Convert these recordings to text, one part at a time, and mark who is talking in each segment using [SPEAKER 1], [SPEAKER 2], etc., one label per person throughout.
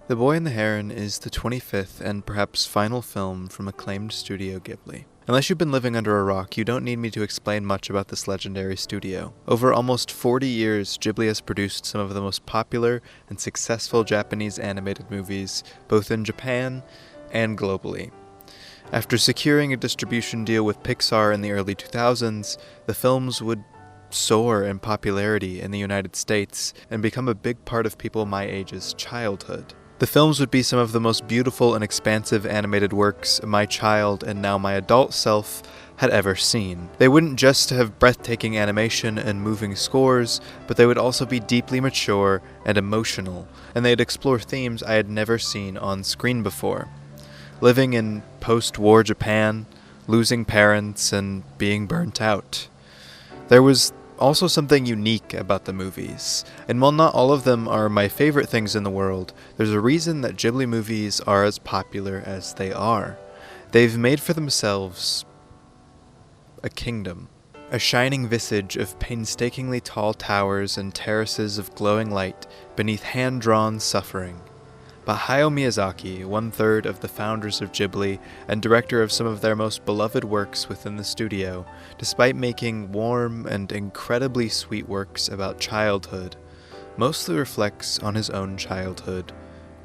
[SPEAKER 1] The Boy and the Heron is the 25th and perhaps final film from acclaimed Studio Ghibli. Unless you've been living under a rock, you don't need me to explain much about this legendary studio. Over almost 40 years, Ghibli has produced some of the most popular and successful Japanese animated movies, both in Japan and globally. After securing a distribution deal with Pixar in the early 2000s, the films would soar in popularity in the United States and become a big part of people my age's childhood. The films would be some of the most beautiful and expansive animated works my child and now my adult self had ever seen. They wouldn't just have breathtaking animation and moving scores, but they would also be deeply mature and emotional, and they'd explore themes I had never seen on screen before. Living in post-war Japan, losing parents, and being burnt out. There was also something unique about the movies, and while not all of them are my favorite things in the world, there's a reason that Ghibli movies are as popular as they are. They've made for themselves a kingdom. A shining visage of painstakingly tall towers and terraces of glowing light beneath hand-drawn suffering. But Hayao Miyazaki, one-third of the founders of Ghibli and director of some of their most beloved works within the studio, despite making warm and incredibly sweet works about childhood, mostly reflects on his own childhood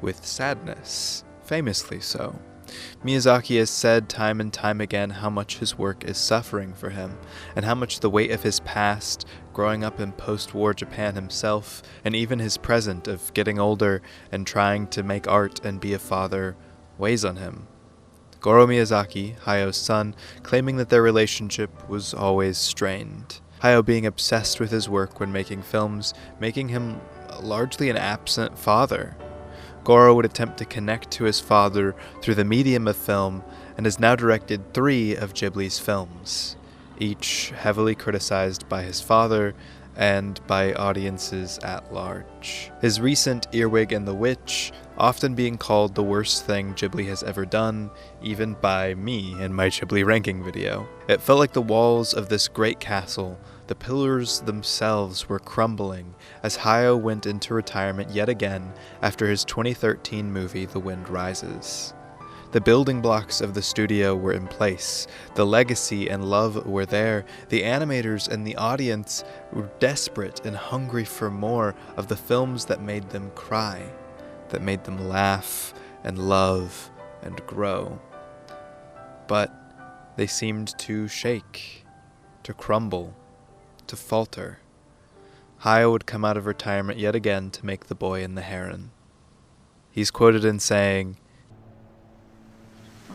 [SPEAKER 1] with sadness, famously so. Miyazaki has said time and time again how much his work is suffering for him, and how much the weight of his past, growing up in post-war Japan himself, and even his present of getting older and trying to make art and be a father, weighs on him. Goro Miyazaki, Hayao's son, claiming that their relationship was always strained. Hayao being obsessed with his work when making films, making him largely an absent father. Goro would attempt to connect to his father through the medium of film, and has now directed 3 of Ghibli's films, each heavily criticized by his father and by audiences at large. His recent Earwig and the Witch, often being called the worst thing Ghibli has ever done, even by me in my Ghibli ranking video. It felt like the walls of this great castle, the pillars themselves, were crumbling as Hayao went into retirement yet again after his 2013 movie The Wind Rises. The building blocks of the studio were in place, the legacy and love were there, the animators and the audience were desperate and hungry for more of the films that made them cry, that made them laugh and love and grow. But they seemed to shake, to crumble, to falter. Hayao would come out of retirement yet again to make The Boy and the Heron. He's quoted in saying,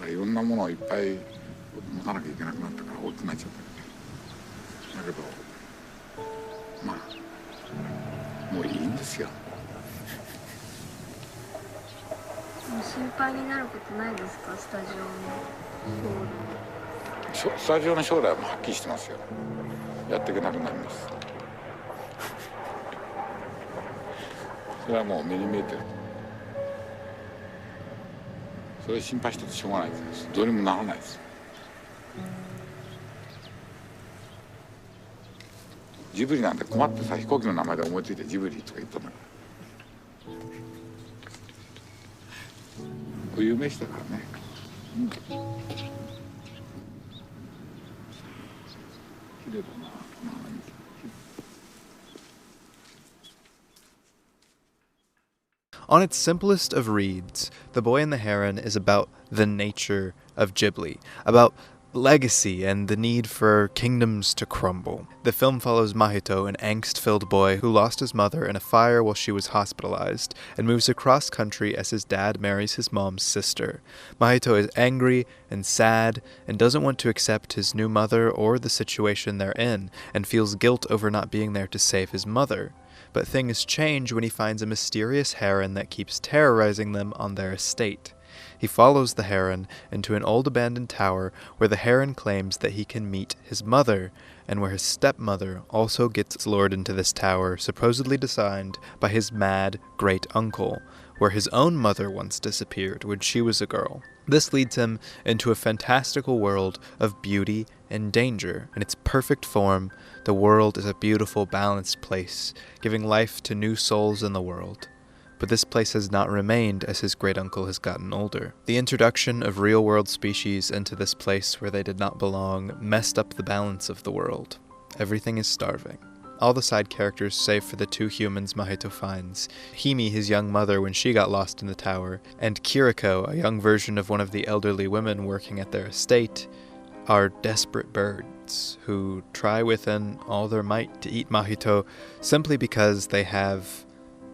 [SPEAKER 2] いろんなものをいっぱい持たなきゃいけなくなったから大きくなっちゃった。だけどまあもういいんですよ。
[SPEAKER 3] 心配になることないですか、スタジオの
[SPEAKER 2] スタジオの将来はもうはっきりしてますよ。やっていけなくなります。それはもう目に見えてる。それ心配しててしょうがないです。どうにもならないです。ジブリなんて困ってさ、飛行機の名前で思いついてジブリとか言ったんだから。有名人だからね。綺麗だな。
[SPEAKER 1] On its simplest of reads, The Boy and the Heron is about the nature of Ghibli, about legacy and the need for kingdoms to crumble. The film follows Mahito, an angst-filled boy who lost his mother in a fire while she was hospitalized, and moves across country as his dad marries his mom's sister. Mahito is angry and sad, and doesn't want to accept his new mother or the situation they're in, and feels guilt over not being there to save his mother. But things change when he finds a mysterious heron that keeps terrorizing them on their estate. He follows the heron into an old abandoned tower where the heron claims that he can meet his mother, and where his stepmother also gets lured into this tower supposedly designed by his mad great-uncle, where his own mother once disappeared when she was a girl. This leads him into a fantastical world of beauty and danger. In its perfect form, the world is a beautiful, balanced place, giving life to new souls in the world. but this place has not remained as his great-uncle has gotten older. The introduction of real-world species into this place where they did not belong messed up the balance of the world. Everything is starving. All the side characters, save for the two humans Mahito finds, Himi, his young mother when she got lost in the tower, and Kiriko, a young version of one of the elderly women working at their estate, are desperate birds who try within all their might to eat Mahito simply because they have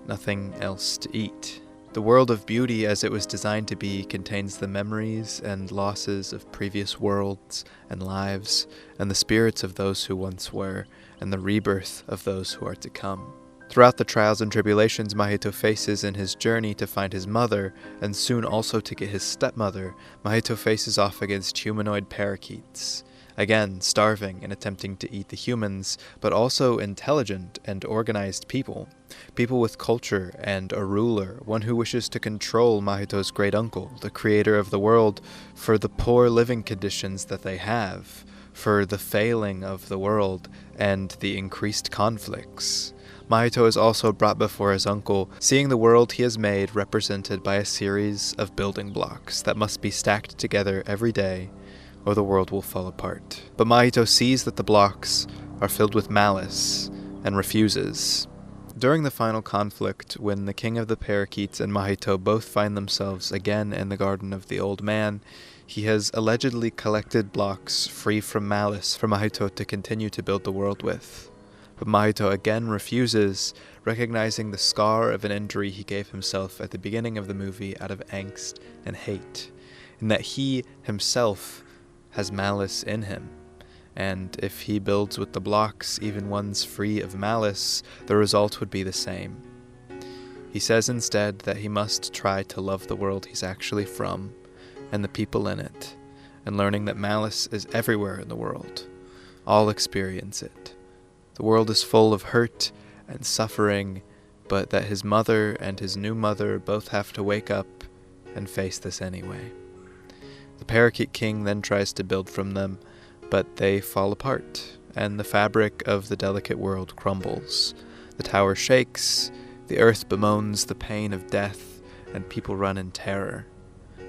[SPEAKER 1] nothing else to eat. The world of beauty as it was designed to be contains the memories and losses of previous worlds and lives, and the spirits of those who once were, and the rebirth of those who are to come. Throughout the trials and tribulations Mahito faces in his journey to find his mother, and soon also to get his stepmother, Mahito faces off against humanoid parakeets. Again, starving and attempting to eat the humans, but also intelligent and organized people. People with culture and a ruler, one who wishes to control Mahito's great-uncle, the creator of the world, for the poor living conditions that they have, for the failing of the world, and the increased conflicts. Mahito is also brought before his uncle, seeing the world he has made represented by a series of building blocks that must be stacked together every day, or the world will fall apart. But Mahito sees that the blocks are filled with malice, and refuses. During the final conflict, when the king of the parakeets and Mahito both find themselves again in the garden of the old man, he has allegedly collected blocks free from malice for Mahito to continue to build the world with. But Mahito again refuses, recognizing the scar of an injury he gave himself at the beginning of the movie out of angst and hate, and that he himself has malice in him, and if he builds with the blocks, even ones free of malice, the result would be the same. He says instead that he must try to love the world he's actually from, and the people in it, and learning that malice is everywhere in the world. All experience it. The world is full of hurt and suffering, but that his mother and his new mother both have to wake up and face this anyway. The Parakeet King then tries to build from them, but they fall apart, and the fabric of the delicate world crumbles. The tower shakes, the earth bemoans the pain of death, and people run in terror.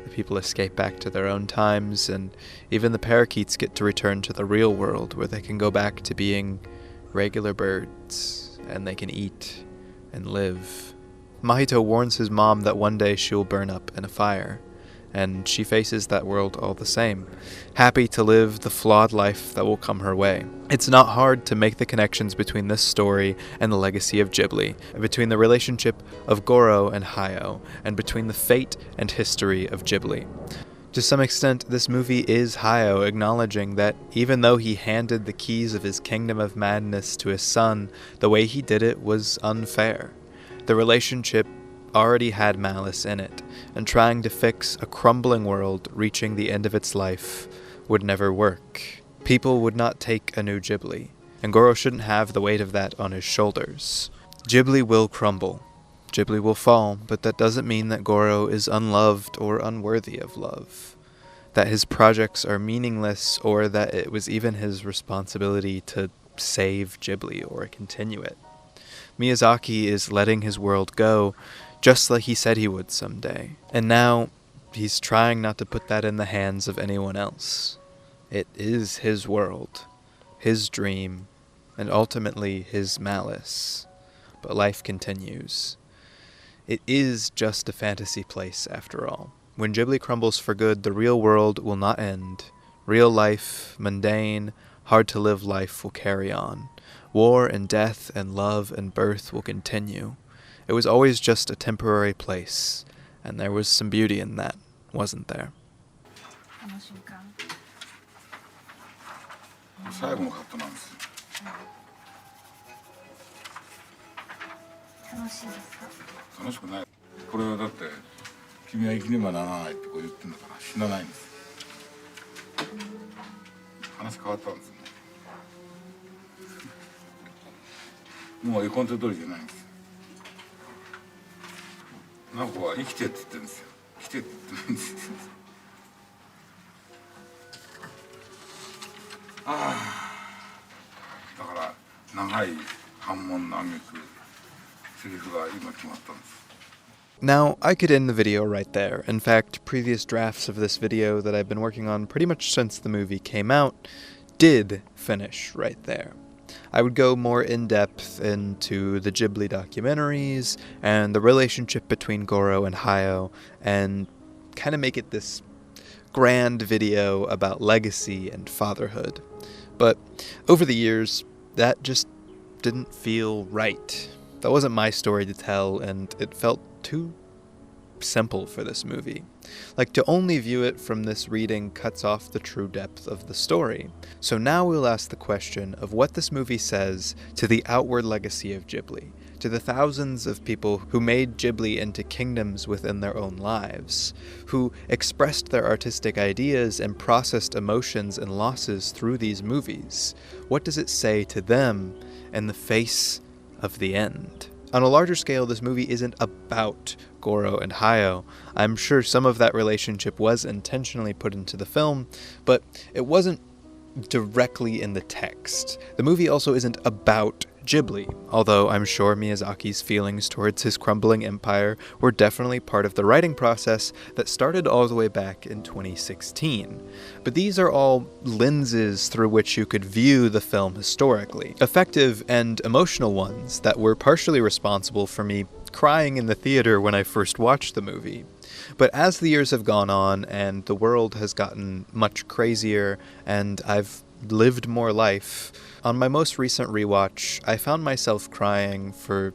[SPEAKER 1] The people escape back to their own times, and even the parakeets get to return to the real world, where they can go back to being regular birds, and they can eat and live. Mahito warns his mom that one day she will burn up in a fire, and she faces that world all the same, happy to live the flawed life that will come her way. It's not hard to make the connections between this story and the legacy of Ghibli, and between the relationship of Goro and Hayao, and between the fate and history of Ghibli. To some extent, this movie is Hayao acknowledging that even though he handed the keys of his kingdom of madness to his son, the way he did it was unfair. The relationship already had malice in it, and trying to fix a crumbling world reaching the end of its life would never work. People would not take a new Ghibli, and Goro shouldn't have the weight of that on his shoulders. Ghibli will crumble. Ghibli will fall, but that doesn't mean that Goro is unloved or unworthy of love, that his projects are meaningless, or that it was even his responsibility to save Ghibli or continue it. Miyazaki is letting his world go, just like he said he would someday. And now, he's trying not to put that in the hands of anyone else. It is his world, his dream, and ultimately his malice. But life continues. It is just a fantasy place, after all. When Ghibli crumbles for good, the real world will not end. Real life, mundane, hard-to-live life will carry on. War and death and love and birth will continue. It was always just a temporary place, and there was some beauty in that, wasn't there?
[SPEAKER 2] 最後のカットなんですよ。
[SPEAKER 3] 楽しいですか？
[SPEAKER 2] 楽しくない。これはだって君は生きねばならないってこう言ってんだから死なないんです。話変わったんですよね。もう絵コンテ通りじゃないんです。直子は生きてって言ってるんですよ。生きてって言ってないんですよ。だから長い反問の挙句セリフが今決まったんです。
[SPEAKER 1] Now, I could end the video right there. In fact, previous drafts of this video that I've been working on pretty much since the movie came out did finish right there. I would go more in-depth into the Ghibli documentaries and the relationship between Goro and Hayao, and kind of make it this grand video about legacy and fatherhood. But over the years, that just didn't feel right. That wasn't my story to tell, and it felt too simple for this movie. Like, to only view it from this reading cuts off the true depth of the story. So now we'll ask the question of what this movie says to the outward legacy of Ghibli, to the thousands of people who made Ghibli into kingdoms within their own lives, who expressed their artistic ideas and processed emotions and losses through these movies. What does it say to them in the face of the end? On a larger scale, this movie isn't about Goro and Hayao. I'm sure some of that relationship was intentionally put into the film, but it wasn't directly in the text. The movie also isn't about Ghibli, although I'm sure Miyazaki's feelings towards his crumbling empire were definitely part of the writing process that started all the way back in 2016. But these are all lenses through which you could view the film historically. Effective and emotional ones that were partially responsible for me crying in the theater when I first watched the movie. But as the years have gone on and the world has gotten much crazier and I've lived more life, on my most recent rewatch, I found myself crying for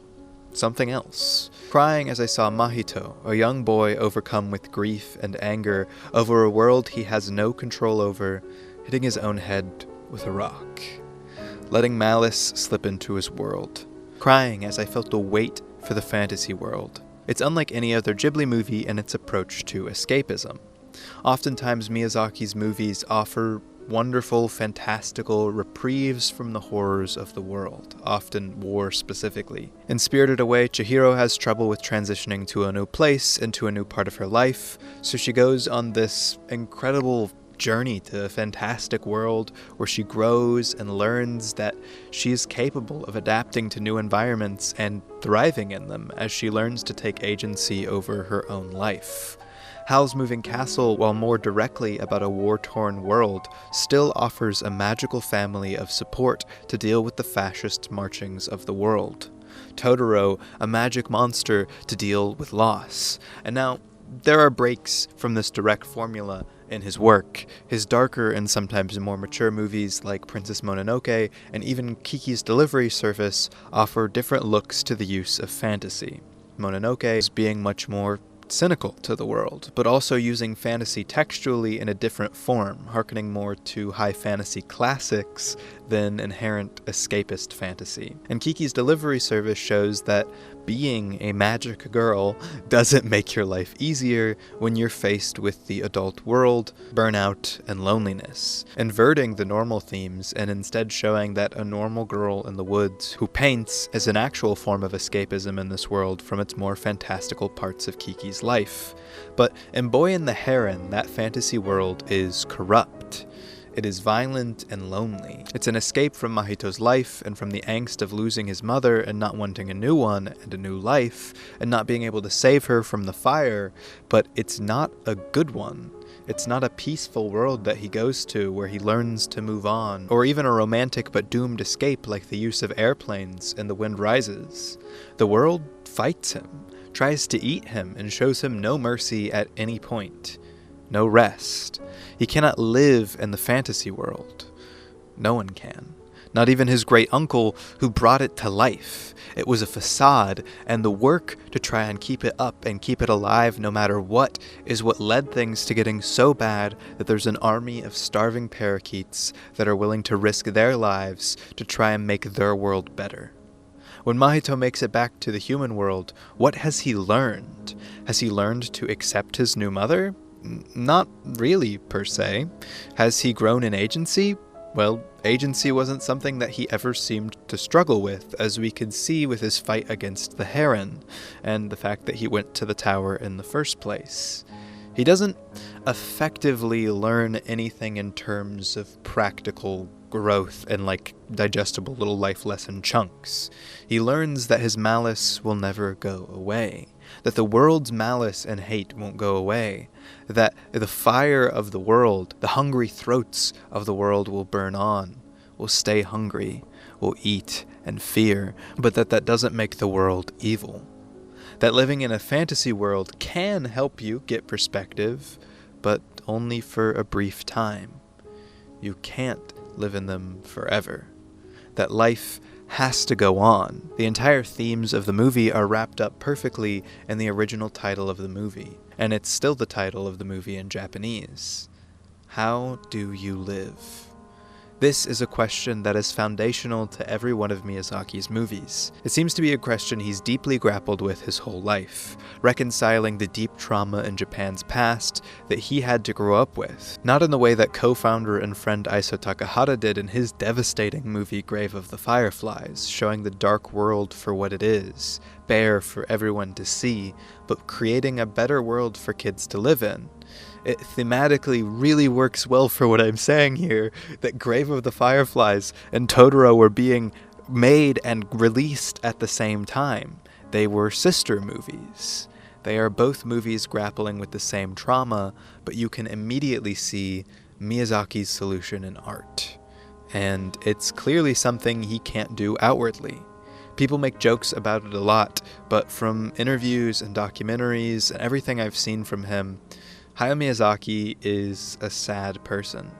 [SPEAKER 1] something else. Crying as I saw Mahito, a young boy overcome with grief and anger over a world he has no control over, hitting his own head with a rock, letting malice slip into his world. Crying as I felt the weight for the fantasy world. It's unlike any other Ghibli movie in its approach to escapism. Oftentimes Miyazaki's movies offer wonderful, fantastical reprieves from the horrors of the world, often war specifically. In Spirited Away, Chihiro has trouble with transitioning to a new place and to a new part of her life, so she goes on this incredible journey to a fantastic world where she grows and learns that she is capable of adapting to new environments and thriving in them as she learns to take agency over her own life. Howl's Moving Castle, while more directly about a war-torn world, still offers a magical family of support to deal with the fascist marchings of the world. Totoro, a magic monster to deal with loss. And now, there are breaks from this direct formula in his work. His darker and sometimes more mature movies like Princess Mononoke and even Kiki's Delivery Service offer different looks to the use of fantasy. Mononoke is being much more cynical to the world, but also using fantasy textually in a different form, hearkening more to high fantasy classics than inherent escapist fantasy. And Kiki's Delivery Service shows that being a magic girl doesn't make your life easier when you're faced with the adult world, burnout, and loneliness, inverting the normal themes and instead showing that a normal girl in the woods who paints is an actual form of escapism in this world from its more fantastical parts of Kiki's life. But in Boy and the Heron, that fantasy world is corrupt. It is violent and lonely. It's an escape from Mahito's life and from the angst of losing his mother and not wanting a new one and a new life and not being able to save her from the fire, but it's not a good one. It's not a peaceful world that he goes to where he learns to move on, or even a romantic but doomed escape like the use of airplanes in The Wind Rises. The world fights him, tries to eat him, and shows him no mercy at any point. No rest. He cannot live in the fantasy world. No one can. Not even his great uncle who brought it to life. It was a facade, and the work to try and keep it up and keep it alive no matter what is what led things to getting so bad that there's an army of starving parakeets that are willing to risk their lives to try and make their world better. When Mahito makes it back to the human world, what has he learned? Has he learned to accept his new mother? Not really, per se. Has he grown in agency? Well, agency wasn't something that he ever seemed to struggle with, as we could see with his fight against the Heron, and the fact that he went to the tower in the first place. He doesn't effectively learn anything in terms of practical growth and like digestible little life lesson chunks. He learns that his malice will never go away, that the world's malice and hate won't go away, that the fire of the world, the hungry throats of the world will burn on, will stay hungry, will eat and fear, but that doesn't make the world evil. That living in a fantasy world can help you get perspective, but only for a brief time. You can't live in them forever. That life has to go on. The entire themes of the movie are wrapped up perfectly in the original title of the movie, and it's still the title of the movie in Japanese. How do you live? This is a question that is foundational to every one of Miyazaki's movies. It seems to be a question he's deeply grappled with his whole life, reconciling the deep trauma in Japan's past that he had to grow up with. Not in the way that co-founder and friend Isao Takahata did in his devastating movie Grave of the Fireflies, showing the dark world for what it is, bare for everyone to see, but creating a better world for kids to live in. It thematically really works well for what I'm saying here, that Grave of the Fireflies and Totoro were being made and released at the same time. They were sister movies. They are both movies grappling with the same trauma, but you can immediately see Miyazaki's solution in art. And it's clearly something he can't do outwardly. People make jokes about it a lot, but from interviews and documentaries and everything I've seen from him, Hayao Miyazaki is a sad person.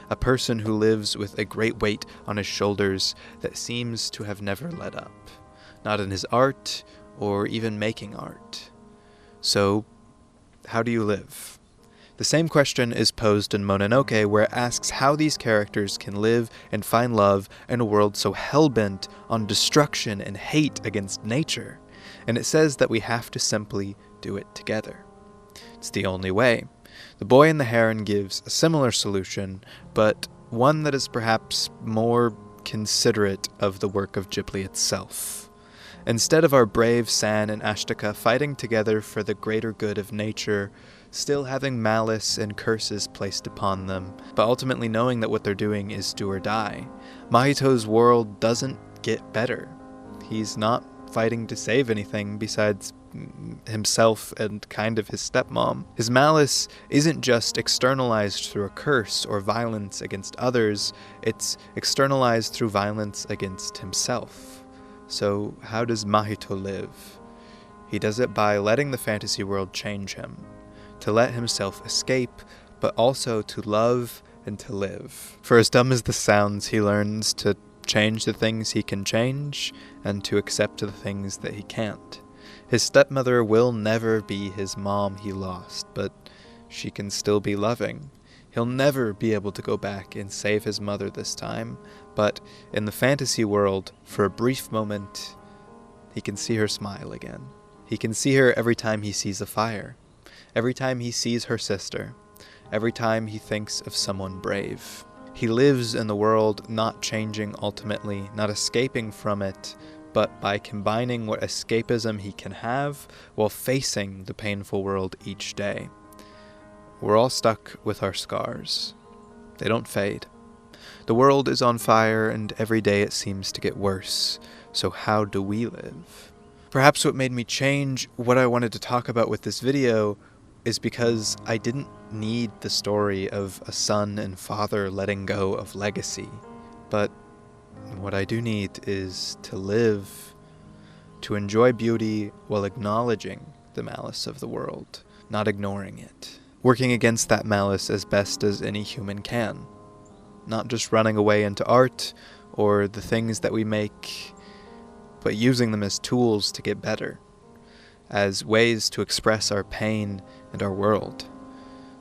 [SPEAKER 1] A person who lives with a great weight on his shoulders that seems to have never let up. Not in his art, or even making art. So, how do you live? The same question is posed in Mononoke, where it asks how these characters can live and find love in a world so hell-bent on destruction and hate against nature. And it says that we have to simply do it together. It's the only way. The Boy and the Heron gives a similar solution, but one that is perhaps more considerate of the work of Ghibli itself. Instead of our brave San and Ashtaka fighting together for the greater good of nature, still having malice and curses placed upon them, but ultimately knowing that what they're doing is do or die, Mahito's world doesn't get better. He's not fighting to save anything besides himself and kind of his stepmom. His malice isn't just externalized through a curse or violence against others, it's externalized through violence against himself. So how does Mahito live? He does it by letting the fantasy world change him, to let himself escape, but also to love and to live. For as dumb as this sounds, he learns to change the things he can change, and to accept the things that he can't. His stepmother will never be his mom he lost, but she can still be loving. He'll never be able to go back and save his mother this time, but in the fantasy world, for a brief moment, he can see her smile again. He can see her every time he sees a fire, every time he sees her sister, every time he thinks of someone brave. He lives in the world, not changing ultimately, not escaping from it, but by combining what escapism he can have while facing the painful world each day. We're all stuck with our scars. They don't fade. The world is on fire, and every day it seems to get worse. So how do we live? Perhaps what made me change what I wanted to talk about with this video is because I didn't need the story of a son and father letting go of legacy. But what I do need is to live, to enjoy beauty while acknowledging the malice of the world, not ignoring it. Working against that malice as best as any human can. Not just running away into art or the things that we make, but using them as tools to get better, as ways to express our pain and our world.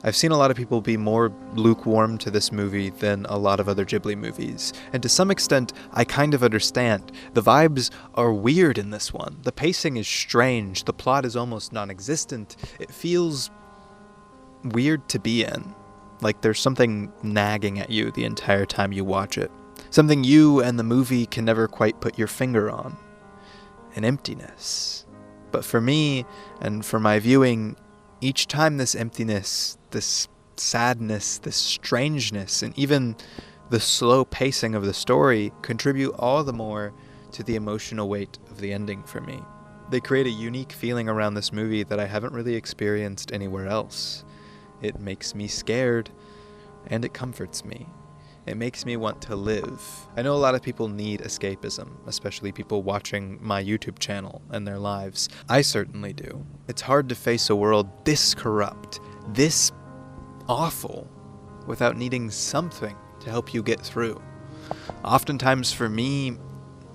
[SPEAKER 1] I've seen a lot of people be more lukewarm to this movie than a lot of other Ghibli movies, and to some extent, I kind of understand. The vibes are weird in this one. The pacing is strange. The plot is almost non-existent. It feels weird to be in. Like there's something nagging at you the entire time you watch it. Something you and the movie can never quite put your finger on. An emptiness. But for me, and for my viewing, each time this emptiness, this sadness, this strangeness, and even the slow pacing of the story contribute all the more to the emotional weight of the ending for me. They create a unique feeling around this movie that I haven't really experienced anywhere else. It makes me scared, and it comforts me. It makes me want to live. I know a lot of people need escapism, especially people watching my YouTube channel and their lives. I certainly do. It's hard to face a world this corrupt, this awful, without needing something to help you get through. Oftentimes for me,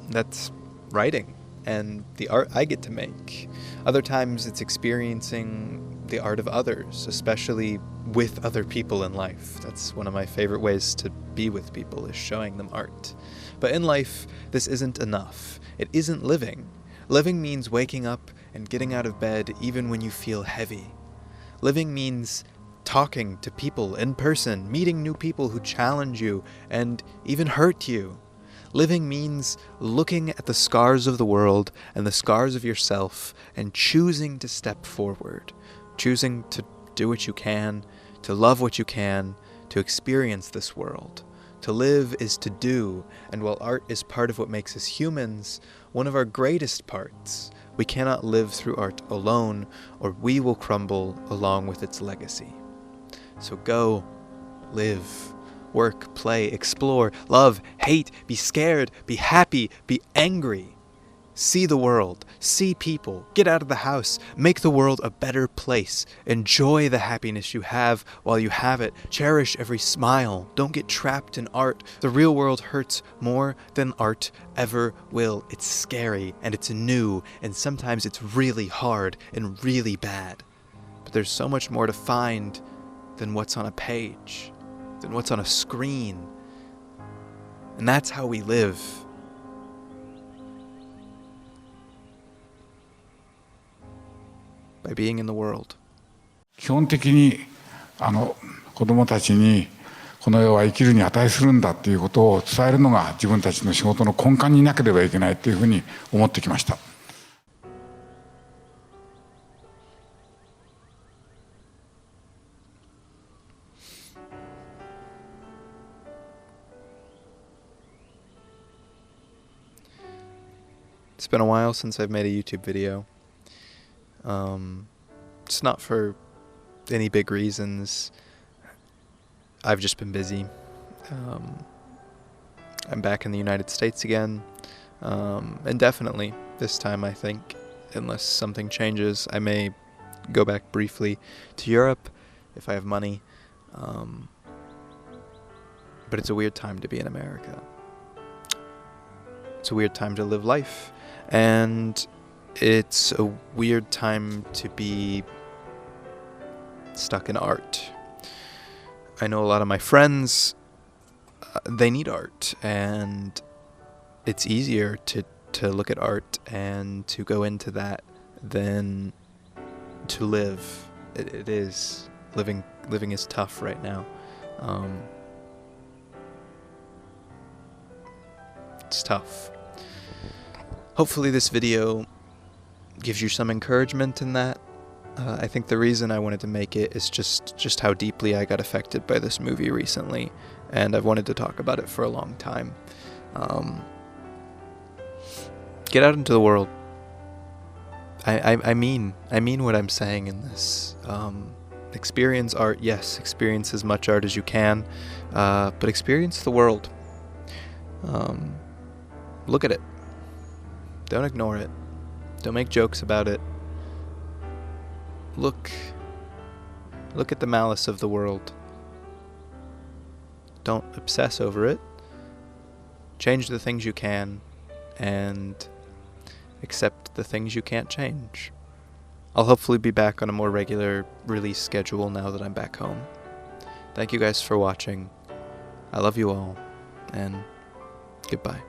[SPEAKER 1] that's writing and the art I get to make. Other times it's experiencing the art of others, especially with other people in life. That's one of my favorite ways to be with people, is showing them art. But in life, this isn't enough. It isn't living. Living means waking up and getting out of bed even when you feel heavy. Living means talking to people in person, meeting new people who challenge you and even hurt you. Living means looking at the scars of the world and the scars of yourself and choosing to step forward, choosing to do what you can, to love what you can, to experience this world. To live is to do, and while art is part of what makes us humans, one of our greatest parts, we cannot live through art alone, or we will crumble along with its legacy. So go, live, work, play, explore, love, hate, be scared, be happy, be angry. See the world, see people, get out of the house, make the world a better place. Enjoy the happiness you have while you have it. Cherish every smile. Don't get trapped in art. The real world hurts more than art ever will. It's scary and it's new, and sometimes it's really hard and really bad. But there's so much more to find than what's on a page, than what's on a screen. And that's how we live. By being in the world.
[SPEAKER 2] 基本的に子どもたちにこの世は生きるに値するんだということを伝えるのが自分たちの仕事の根幹になければいけないというふうに思ってきました。
[SPEAKER 1] It's been a while since I've made a YouTube video. It's not for any big reasons. I've just been busy. I'm back in the United States again. Indefinitely this time, I think. Unless something changes, I may go back briefly to Europe if I have money. But it's a weird time to be in America. It's a weird time to live life. And it's a weird time to be stuck in art. I know a lot of my friends, they need art, and it's easier to look at art and to go into that than to live. It is. Living is tough right now. It's tough. Hopefully this video gives you some encouragement in that. I think the reason I wanted to make it is just how deeply I got affected by this movie recently, and I've wanted to talk about it for a long time. Get out into the world. I mean what I'm saying in this. Experience art, yes, experience as much art as you can, but experience the world. Look at it. Don't ignore it. Don't make jokes about it. Look at the malice of the world. Don't obsess over it. Change the things you can, and accept the things you can't change. I'll hopefully be back on a more regular release schedule now that I'm back home. Thank you guys for watching. I love you all, and goodbye.